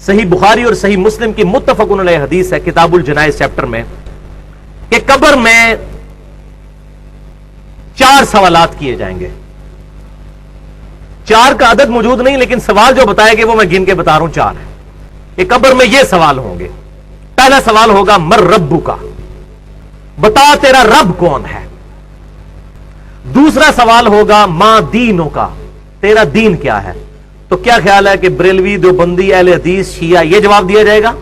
صحیح بخاری اور صحیح مسلم کی متفقن علیہ حدیث ہے کتاب الجنائز چیپٹر میں کہ قبر میں 4 سوالات کیے جائیں گے. 4 کا عدد موجود نہیں لیکن سوال جو بتائے گے وہ میں گن کے بتا رہا ہوں 4 ہے. کہ قبر میں یہ سوال ہوں گے. پہلا سوال ہوگا مر ربو کا، بتا تیرا رب کون ہے. دوسرا سوال ہوگا ما دینوں کا، تیرا دین کیا ہے. تو کیا خیال ہے کہ بریلوی، دیوبندی، اہل حدیث، شیعہ یہ جواب دیا جائے گا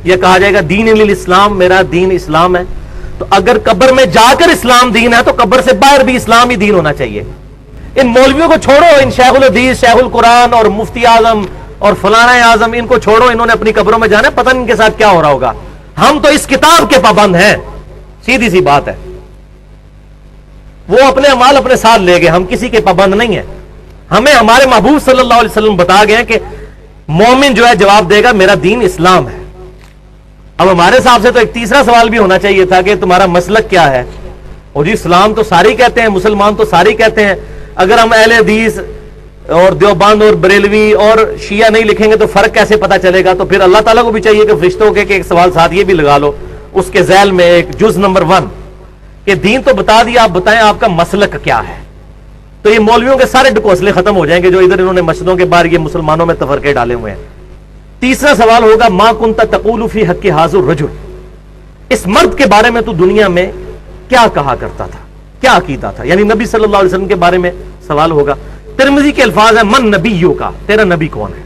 یا کہا جائے گا دین الاسلام، میرا دین اسلام ہے. تو اگر قبر میں جا کر اسلام دین ہے تو قبر سے باہر بھی اسلام ہی دین ہونا چاہیے. ان مولویوں کو چھوڑو، ان شیخ الحدیث، شیخ القرآن اور مفتی اعظم اور فلانا اعظم، ان کو چھوڑو، انہوں نے اپنی قبروں میں جانا ہے، پتہ نہیں ان کے ساتھ کیا ہو رہا ہوگا. ہم تو اس کتاب کے پابند ہیں، سیدھی سی بات ہے. وہ اپنے اعمال اپنے ساتھ لے گئے، ہم کسی کے پابند نہیں ہیں. ہمیں ہمارے محبوب صلی اللہ علیہ وسلم بتا گئے کہ مومن جو ہے جواب دے گا میرا دین اسلام ہے. اب ہمارے حساب سے تو ایک تیسرا سوال بھی ہونا چاہیے تھا کہ تمہارا مسلک کیا ہے. اور جی اسلام تو ساری کہتے ہیں، مسلمان تو ساری کہتے ہیں. اگر ہم اہل حدیث اور دیوبند اور بریلوی اور شیعہ نہیں لکھیں گے تو فرق کیسے پتا چلے گا. تو پھر اللہ تعالیٰ کو بھی چاہیے کہ فرشتوں کے ایک سوال ساتھ یہ بھی لگا لو اس کے ذیل میں ایک جز نمبر 1 کہ دین تو بتا دیا، آپ بتائیں آپ کا مسلک کیا ہے. تو یہ مولویوں کے سارے ڈکوسلے ختم ہو جائیں گے جو ادھر انہوں نے مسجدوں کے باہر یہ مسلمانوں میں تفرقے ڈالے ہوئے ہیں. تیسرا سوال ہوگا ما کنت تقول فی حق ھذا الرجل، اس مرد کے بارے میں تو دنیا میں کیا کہا کرتا تھا، کیا عقیدہ تھا. یعنی نبی صلی اللہ علیہ وسلم کے بارے میں سوال ہوگا. ترمذی کے الفاظ ہیں من نبیوں کا، تیرا نبی کون ہے.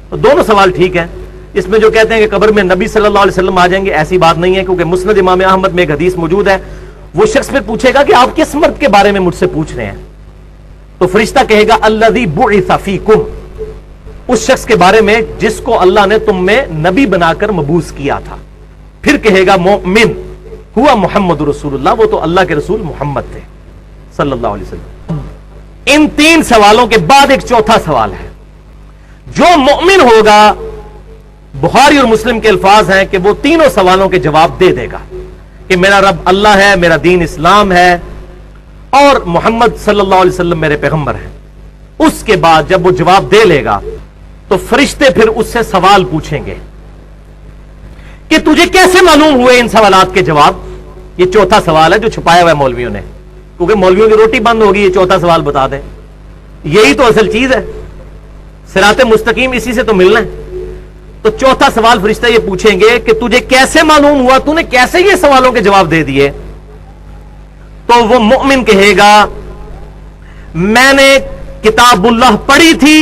تو دونوں سوال ٹھیک ہیں. اس میں جو کہتے ہیں کہ قبر میں نبی صلی اللہ علیہ وسلم آ جائیں گے، ایسی بات نہیں ہے، کیونکہ مسند امام احمد میں ایک حدیث موجود ہے. وہ شخص پھر پوچھے گا کہ آپ کس مرد کے بارے میں مجھ سے پوچھ رہے ہیں. تو فرشتہ کہے گا الذی بعث فیکم، اس شخص کے بارے میں جس کو اللہ نے تم میں نبی بنا کر مبعوث کیا تھا. پھر کہے گا مومن ہوا محمد رسول اللہ، وہ تو اللہ کے رسول محمد تھے صلی اللہ علیہ وسلم. ان 3 سوالوں کے بعد ایک چوتھا سوال ہے. جو مومن ہوگا، بخاری اور مسلم کے الفاظ ہیں کہ وہ تینوں سوالوں کے جواب دے دے گا کہ میرا رب اللہ ہے، میرا دین اسلام ہے اور محمد صلی اللہ علیہ وسلم میرے پیغمبر ہیں. اس کے بعد جب وہ جواب دے لے گا تو فرشتے پھر اس سے سوال پوچھیں گے کہ تجھے کیسے معلوم ہوئے ان سوالات کے جواب. یہ چوتھا سوال ہے جو چھپایا ہوا ہے مولویوں نے، کیونکہ مولویوں کی روٹی بند ہوگی. یہ چوتھا سوال بتا دیں، یہی تو اصل چیز ہے، صراط مستقیم اسی سے تو ملنا ہے. تو چوتھا سوال فرشتہ یہ پوچھیں گے کہ تجھے کیسے معلوم ہوا، تو نے کیسے یہ سوالوں کے جواب دے دیے. تو وہ مومن کہے گا میں نے کتاب اللہ پڑھی تھی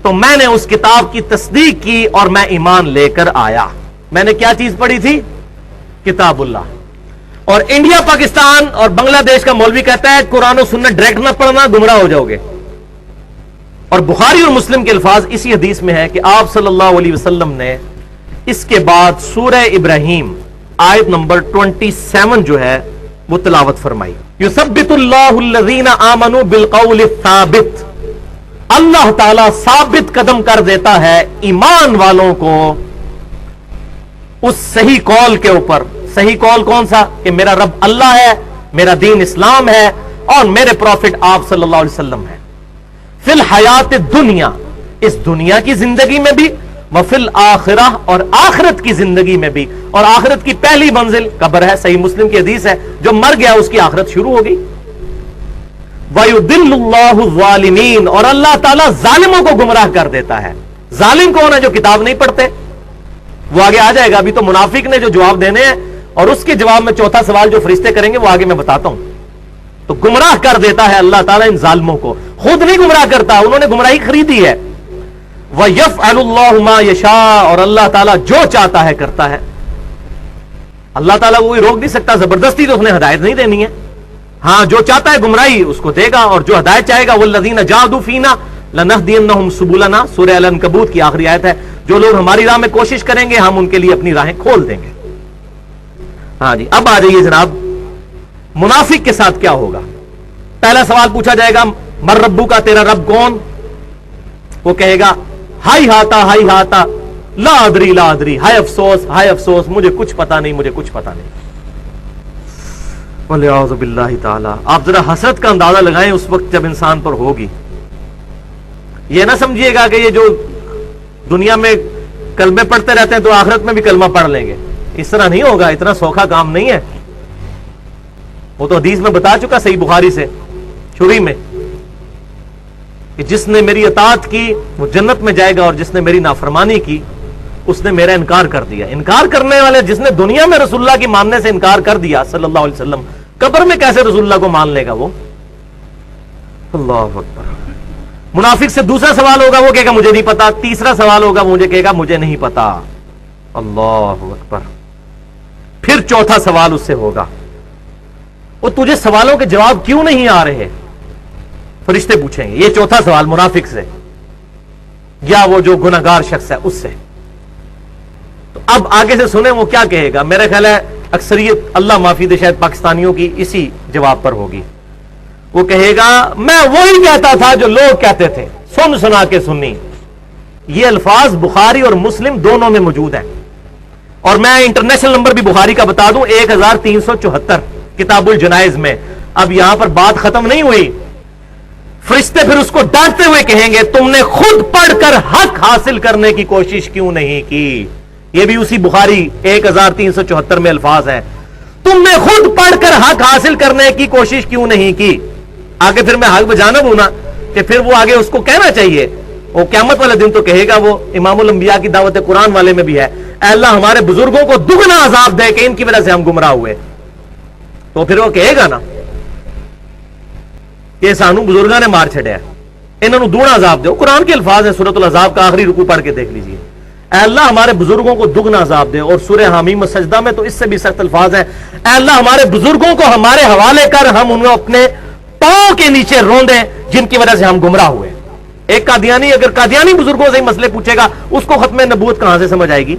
تو میں نے اس کتاب کی تصدیق کی اور میں ایمان لے کر آیا. میں نے کیا چیز پڑھی تھی؟ کتاب اللہ. اور انڈیا، پاکستان اور بنگلہ دیش کا مولوی کہتا ہے قرآن و سنت ڈائریکٹ نہ پڑھنا، گمراہ ہو جاؤ گے. اور بخاری اور مسلم کے الفاظ اسی حدیث میں ہے کہ آپ صلی اللہ علیہ وسلم نے اس کے بعد سورہ ابراہیم آیت نمبر 27 جو ہے وہ تلاوت فرمائی. یثبت اللہ الذین آمنوا بالقول الثابت، اللہ تعالیٰ ثابت قدم کر دیتا ہے ایمان والوں کو اس صحیح قول کے اوپر. صحیح قول کون سا؟ کہ میرا رب اللہ ہے، میرا دین اسلام ہے اور میرے پروفٹ آپ صلی اللہ علیہ وسلم ہیں. فی الحیات الدنیا، اس دنیا کی زندگی میں بھی، وفی الآخرہ اور آخرت کی زندگی میں بھی. اور آخرت کی پہلی منزل قبر ہے. صحیح مسلم کی حدیث ہے جو مر گیا اس کی آخرت شروع ہو گئی. وَيُضِلُّ اللَّهُ الظَّالِمِينَ، اور اللہ تعالیٰ ظالموں کو گمراہ کر دیتا ہے. ظالم کون ہے؟ جو کتاب نہیں پڑھتے. وہ آگے آ جائے گا. ابھی تو منافق نے جو جواب دینے ہیں اور اس کے جواب میں چوتھا سوال جو فرشتے کریں گے وہ آگے میں بتاتا ہوں. تو گمراہ کر دیتا ہے اللہ تعالیٰ ان ظالموں کو، خود نہیں گمراہ کرتا، انہوں نے گمراہی خریدی ہے. وَيَفْعَلُ اللَّهُ مَا يَشَاءُ، اور اللہ تعالیٰ جو چاہتا ہے کرتا ہے. اللہ تعالیٰ کوئی روک نہیں سکتا، زبردستی تو اس نے ہدایت نہیں دینی ہے. ہاں جو چاہتا ہے گمراہی اس کو دے گا، اور جو ہدایت چاہے گا وَالَّذِينَ جَاهَدُوا فِينَا لَنَهْدِيَنَّهُمْ سُبُلَنَا، سورہ العنکبوت کی آخری آیت ہے. جو لوگ ہماری راہ میں کوشش کریں گے ہم ان کے لیے اپنی راہیں کھول دیں گے. ہاں جی، اب آ جائیے جناب، منافق کے ساتھ کیا ہوگا. پہلا سوال پوچھا جائے گا مر ربو کا، تیرا رب کون. وہ کہے گا ہائی ہاتا لا ادری لا ادری، ہائے افسوس مجھے کچھ پتا نہیں، مجھے کچھ پتا نہیں. وَلِعَوْذُ بِاللَّهِ تعالی. آپ ذرا حسرت کا اندازہ لگائیں اس وقت جب انسان پر ہوگی. یہ نہ سمجھیے گا کہ یہ جو دنیا میں کلمے پڑھتے رہتے ہیں تو آخرت میں بھی کلمہ پڑھ لیں گے. اس طرح نہیں ہوگا, اتنا سوکھا کام نہیں ہے. وہ تو حدیث میں بتا چکا صحیح بخاری سے شروع میں کہ جس نے میری اطاعت کی وہ جنت میں جائے گا, اور جس نے میری نافرمانی کی اس نے میرا انکار کر دیا. انکار کرنے والے, جس نے دنیا میں رسول اللہ کی ماننے سے انکار کر دیا صلی اللہ علیہ وسلم, قبر میں کیسے رسول اللہ کو مان لے گا وہ؟ اللہ اکبر. منافق سے دوسرا سوال ہوگا, وہ کہے گا مجھے نہیں پتا. تیسرا سوال ہوگا, مجھے کہے گا مجھے نہیں پتا. اللہ اکبر. پھر چوتھا سوال اس سے ہوگا, وہ تجھے سوالوں کے جواب کیوں نہیں آ رہے؟ فرشتے پوچھیں گے یہ چوتھا سوال منافق سے, یا وہ جو گناہگار شخص ہے اس سے. تو اب آگے سے سنیں وہ کیا کہے گا. میرا خیال ہے اکثریت, اللہ معافی دے, شاید پاکستانیوں کی اسی جواب پر ہوگی. وہ کہے گا میں وہی کہتا تھا جو لوگ کہتے تھے, سن سنا کے سنی. یہ الفاظ بخاری اور مسلم دونوں میں موجود ہیں, اور میں انٹرنیشنل نمبر بھی بخاری کا بتا دوں, 1374 کتاب الجنائز میں. اب یہاں پر بات ختم نہیں ہوئی. فرشتے پھر اس کو ڈانٹتے ہوئے کہیں گے تم نے خود پڑھ کر حق حاصل کرنے کی کوشش کیوں نہیں کی. یہ بھی اسی بخاری 1374 میں الفاظ ہیں, تم نے خود پڑھ کر حق حاصل کرنے کی کوشش کیوں نہیں کی. آگے پھر میں حق بجانب ہوں نا, کہ پھر وہ آگے اس کو کہنا چاہیے. وہ قیامت والے دن تو کہے گا, وہ امام الانبیاء کی دعوت قرآن والے میں بھی ہے, اے اللہ ہمارے بزرگوں کو دگنا عذاب دے کہ ان کی وجہ سے ہم گمراہ ہوئے. تو پھر وہ کہے گا نا کہ سانو بزرگاں نے مار چھڑیا, انہوں نے دگنا عذاب دے. قرآن کے الفاظ ہیں, سورۃ العذاب کا آخری رکوع پڑھ کے دیکھ لیجئے, اے اللہ ہمارے بزرگوں کو دگنا عذاب دے. اور سورہ حمیم السجدہ میں تو اس سے بھی سخت الفاظ ہیں, اے اللہ ہمارے بزرگوں کو ہمارے حوالے کر, ہم انہیں اپنے پاؤں کے نیچے روندیں جن کی وجہ سے ہم گمراہ ہوئے. ایک قادیانی اگر قادیانی بزرگوں سے ہی مسئلے پوچھے گا, اس کو ختم نبوت کہاں سے سمجھ آئے گی؟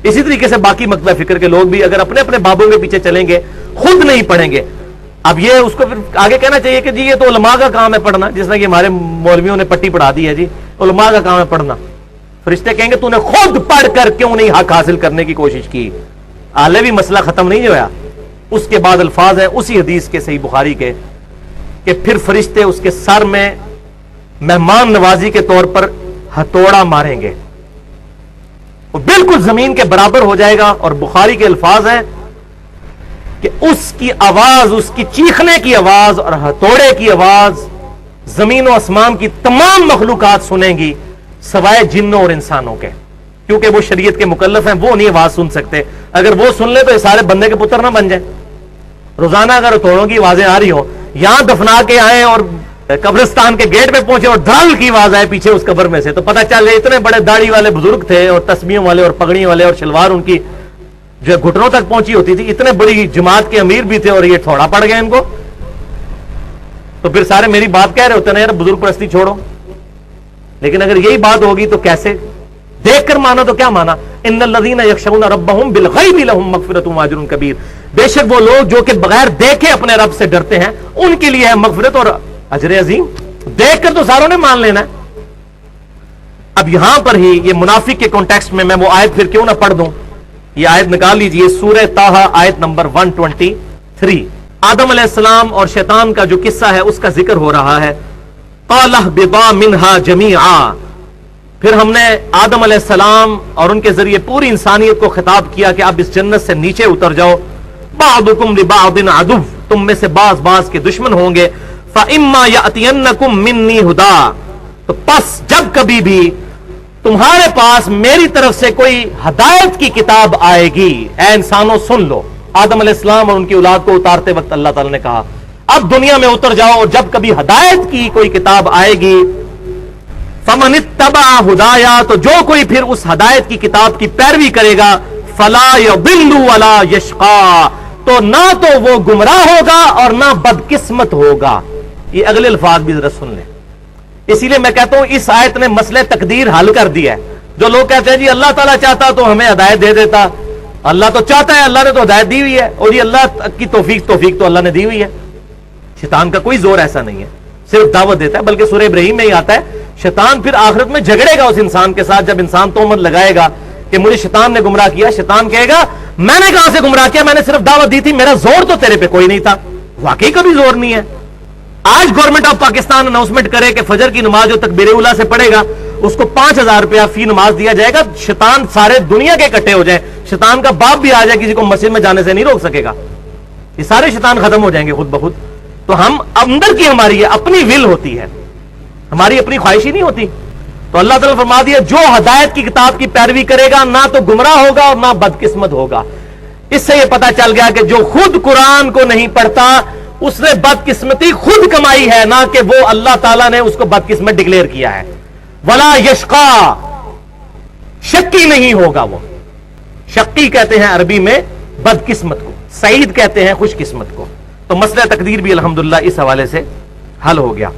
اسی طریقے سے باقی مکتبہ فکر کے لوگ بھی اگر اپنے اپنے بابوں کے پیچھے چلیں گے, خود نہیں پڑھیں گے. اب یہ اس کو پھر آگے کہنا چاہیے کہ جی یہ تو علماء کا کام ہے پڑھنا, جس طرح کہ ہمارے مولویوں نے پٹی پڑھا دی ہے, جی علماء کا کام ہے پڑھنا. فرشتے کہیں گے تو نے خود پڑھ کر کیوں نہیں حق حاصل کرنے کی کوشش کی؟ آلے بھی مسئلہ ختم نہیں ہوا. اس کے بعد الفاظ ہیں اسی حدیث کے صحیح بخاری کے, کہ پھر فرشتے اس کے سر میں مہمان نوازی کے طور پر ہتھوڑا ماریں گے, وہ بالکل زمین کے برابر ہو جائے گا. اور بخاری کے الفاظ ہیں کہ اس کی آواز, اس کی چیخنے کی آواز اور ہتھوڑے کی آواز زمین و آسمان کی تمام مخلوقات سنیں گی سوائے جنوں اور انسانوں کے, کیونکہ وہ شریعت کے مکلف ہیں, وہ نہیں آواز سن سکتے. اگر وہ سن لے تو یہ سارے بندے کے پتر نہ بن جائیں. روزانہ اگر ہتھوڑوں کی آوازیں آ رہی ہوں, یہاں دفنا کے آئے اور قبرستان کے گیٹ پہ پہنچے اور دھڑ کی آواز آئے پیچھے اس قبر میں سے, تو پتہ چل جائے اتنے بڑے داڑھی والے بزرگ تھے, اور تسبیحوں والے اور پگڑیوں والے, اور شلوار ان کی جو گھٹنوں تک پہنچی ہوتی تھی, اتنے بڑی جماعت کے امیر بھی تھے, اور یہ تھوڑا پڑ گیا ان کو. تو پھر سارے میری بات کہہ رہے ہوتے ہیں یار بزرگ پرستی چھوڑو. لیکن اگر یہی بات ہوگی تو کیسے دیکھ کر مانا تو کیا مانا؟ ان الذین یخشون ربهم بالغیب لهم مغفرۃ واجر کبیر, بے شک وہ لوگ جو کہ بغیر دیکھے اپنے رب سے ڈرتے ہیں ان کے لیے ہے مغفرت اور اجر عظیم. دیکھ کر تو ساروں نے مان لینا ہے. اب یہاں پر ہی یہ منافق کے کانٹیکسٹ میں وہ آیت پھر کیوں نہ پڑھ دوں. یہ آیت نکال لیجئے, سورہ طٰہٰ آیت نمبر 123. آدم علیہ السلام اور شیطان کا جو قصہ ہے اس کا ذکر ہو رہا ہے. قَالَ اهْبِطَا مِنْهَا جَمِيعًا, پھر ہم نے آدم علیہ السلام اور ان کے ذریعے پوری انسانیت کو خطاب کیا کہ آپ اس جنت سے نیچے اتر جاؤ. بَعْضُكُمْ لِبَعْضٍ عَدُوٌّ, تم میں سے بعض کے دشمن ہوں گے. فَإِمَّا يَأْتِيَنَّكُمْ مِنِّي هُدًى, تو پس جب کبھی بھی تمہارے پاس میری طرف سے کوئی ہدایت کی کتاب آئے گی, اے انسانوں سن لو. آدم علیہ السلام اور ان کی اولاد کو اتارتے وقت اللہ تعالی نے کہا اب دنیا میں اتر جاؤ, اور جب کبھی ہدایت کی کوئی کتاب آئے گی, فَمَنِ اتَّبَعَ هُدَايَا, تو جو کوئی پھر اس ہدایت کی کتاب کی پیروی کرے گا, فَلَا يَضِلُّ وَلَا يَشْقَى, تو نہ تو وہ گمراہ ہوگا اور نہ بدقسمت ہوگا. یہ اگلے الفاظ بھی ذرا سن لیں. اسی لیے میں کہتا ہوں اس آیت نے مسئلہ تقدیر حل کر دیا ہے. جو لوگ کہتے ہیں جی اللہ تعالیٰ چاہتا تو ہمیں ہدایت دے دیتا, اللہ تو چاہتا ہے, اللہ نے تو ہدایت دی ہوئی ہے, اور یہ اللہ کی توفیق تو اللہ نے دی ہوئی ہے. شیطان کا کوئی زور ایسا نہیں ہے, صرف دعوت دیتا ہے. بلکہ سورہ ابراہیم میں ہی آتا ہے شیطان پھر آخرت میں جھگڑے گا اس انسان کے ساتھ. جب انسان تہمت لگائے گا کہ مجھے شیطان نے گمراہ کیا, شیطان کہے گا میں نے کہاں سے گمراہ کیا, میں نے صرف دعوت دی تھی, میرا زور تو تیرے پہ کوئی نہیں تھا. واقعی کبھی زور نہیں ہے. آج گورنمنٹ آف پاکستان اناؤنسمنٹ کرے کہ فجر کی نماز جو تکبیر اولیٰ سے پڑھے گا اس کو 5,000 روپیہ فی نماز دیا جائے گا، شیطان سارے دنیا کے اکٹھے ہو جائیں، شیطان کا باپ بھی آ جائے کسی کو مسجد میں جانے سے نہیں روک سکے گا، یہ سارے شیطان ختم ہو جائیں گے خود بخود۔ تو ہم اندر کی ہماری یہ اپنی ول ہوتی ہے، ہماری اپنی خواہش ہی نہیں ہوتی۔ تو اللہ تعالیٰ فرما دیا جو ہدایت کی کتاب کی پیروی کرے گا نہ تو گمراہ ہوگا اور نہ بدقسمت ہوگا۔ اس سے یہ پتا چل گیا کہ جو خود قرآن کو نہیں پڑھتا اس نے بدقسمتی خود کمائی ہے، نہ کہ وہ اللہ تعالیٰ نے اس کو بدقسمت ڈکلیئر کیا ہے۔ ولا یشقا، شکی نہیں ہوگا وہ۔ شقی کہتے ہیں عربی میں بدقسمت کو، سعید کہتے ہیں خوش قسمت کو۔ تو مسئلہ تقدیر بھی الحمدللہ اس حوالے سے حل ہو گیا۔